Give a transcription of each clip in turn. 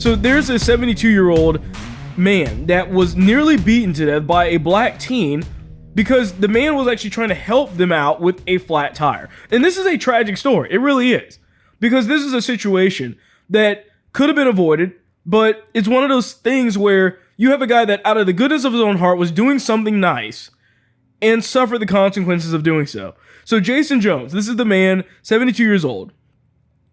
So there's a 72-year-old man that was nearly beaten to death by a black teen because the man was actually trying to help them out with a flat tire. And this is a tragic story. It really is. Because this is a situation that could have been avoided, but it's one of those things where you have a guy that out of the goodness of his own heart was doing something nice and suffered the consequences of doing so. So Jason Jones, this is the man, 72 years old,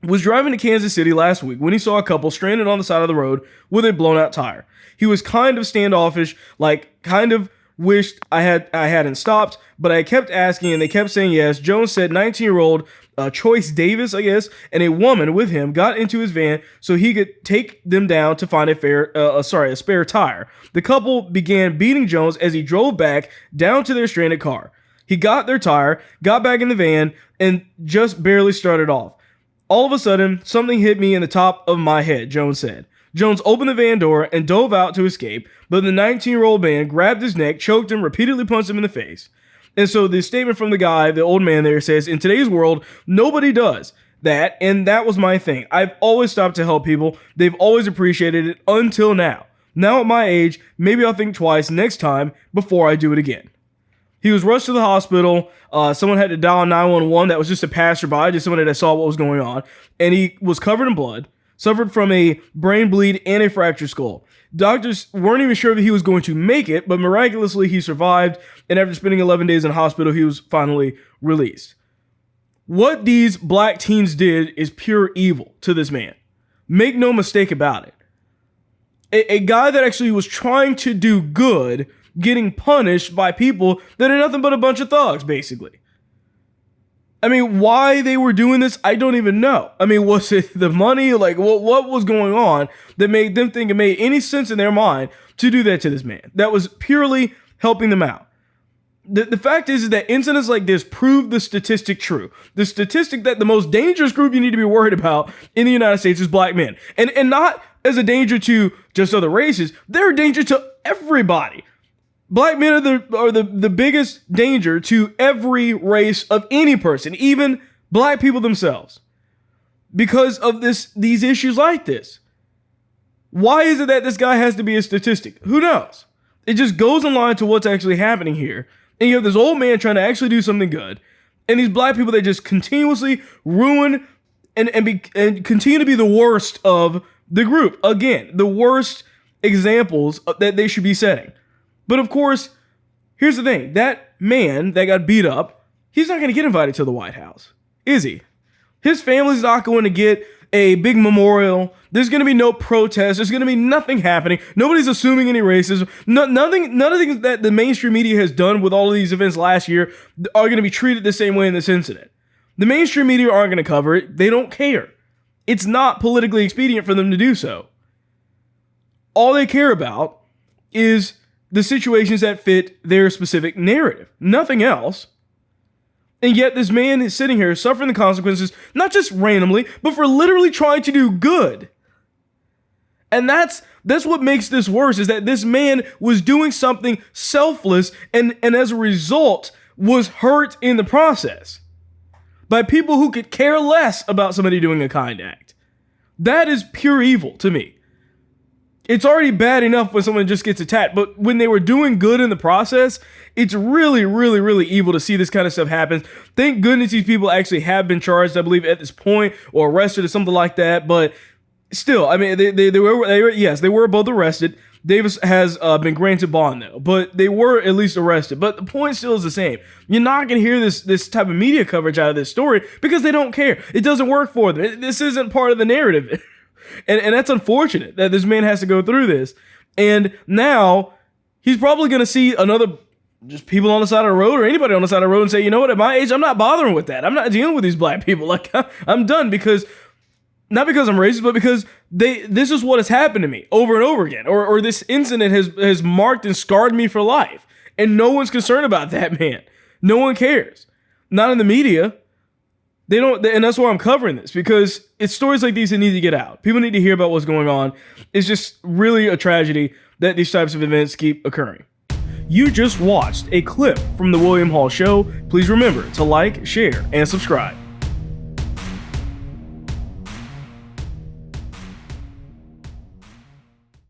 was driving to Kansas City last week when he saw a couple stranded on the side of the road with a blown out tire. He was kind of standoffish, like kind of wished I hadn't stopped, but I kept asking and they kept saying yes. Jones said 19-year-old Choice Davis, I guess, and a woman with him got into his van so he could take them down to find a spare tire. The couple began beating Jones as he drove back down to their stranded car. He got their tire, got back in the van, and just barely started off. All of a sudden, something hit me in the top of my head, Jones said. Jones opened the van door and dove out to escape, but the 19-year-old man grabbed his neck, choked him, repeatedly punched him in the face. And so the statement from the guy, the old man there, says, in today's world, nobody does that, and that was my thing. I've always stopped to help people. They've always appreciated it until now. Now at my age, maybe I'll think twice next time before I do it again. He was rushed to the hospital. Someone had to dial 911. That was just a passerby, just someone that saw what was going on. And he was covered in blood, suffered from a brain bleed and a fractured skull. Doctors weren't even sure that he was going to make it, but miraculously he survived, and after spending 11 days in hospital, he was finally released. What these black teens did is pure evil to this man. Make no mistake about it. A guy that actually was trying to do good, getting punished by people that are nothing but a bunch of thugs, basically. I mean, why they were doing this, I don't even know. I mean, was it the money? Like, what was going on that made them think it made any sense in their mind to do that to this man? That was purely helping them out. The fact is that incidents like this prove the statistic true. The statistic that the most dangerous group you need to be worried about in the United States is black men. And not as a danger to just other races. They're a danger to everybody. Black men are the biggest danger to every race of any person, even black people themselves, because of these issues like this. Why is it that this guy has to be a statistic? Who knows? It just goes in line to what's actually happening here. And you have this old man trying to actually do something good, and these black people that just continuously ruin and continue to be the worst of the group. Again, the worst examples that they should be setting. But of course, here's the thing. That man that got beat up, he's not going to get invited to the White House, is he? His family's not going to get a big memorial. There's going to be no protest. There's going to be nothing happening. Nobody's assuming any racism. None of the things that the mainstream media has done with all of these events last year are going to be treated the same way in this incident. The mainstream media aren't going to cover it. They don't care. It's not politically expedient for them to do so. All they care about is the situations that fit their specific narrative. Nothing else. And yet this man is sitting here suffering the consequences, not just randomly, but for literally trying to do good. And that's what makes this worse, is that this man was doing something selfless and as a result was hurt in the process by people who could care less about somebody doing a kind act. That is pure evil to me. It's already bad enough when someone just gets attacked, but when they were doing good in the process, it's really, really, really evil to see this kind of stuff happen. Thank goodness these people actually have been charged, I believe, at this point, or arrested or something like that. But still, I mean, they were both arrested. Davis has been granted bond though, but they were at least arrested. But the point still is the same. You're not going to hear this type of media coverage out of this story because they don't care. It doesn't work for them. This isn't part of the narrative. And that's unfortunate that this man has to go through this. And now he's probably going to see just people on the side of the road or anybody on the side of the road and say, you know what, at my age, I'm not bothering with that. I'm not dealing with these black people. Like, I'm done not because I'm racist, but because this is what has happened to me over and over again. Or this incident has marked and scarred me for life. And no one's concerned about that, man. No one cares. Not in the media. They don't, and that's why I'm covering this, because it's stories like these that need to get out. People need to hear about what's going on. It's just really a tragedy that these types of events keep occurring. You just watched a clip from The William Hall Show. Please remember to like, share, and subscribe.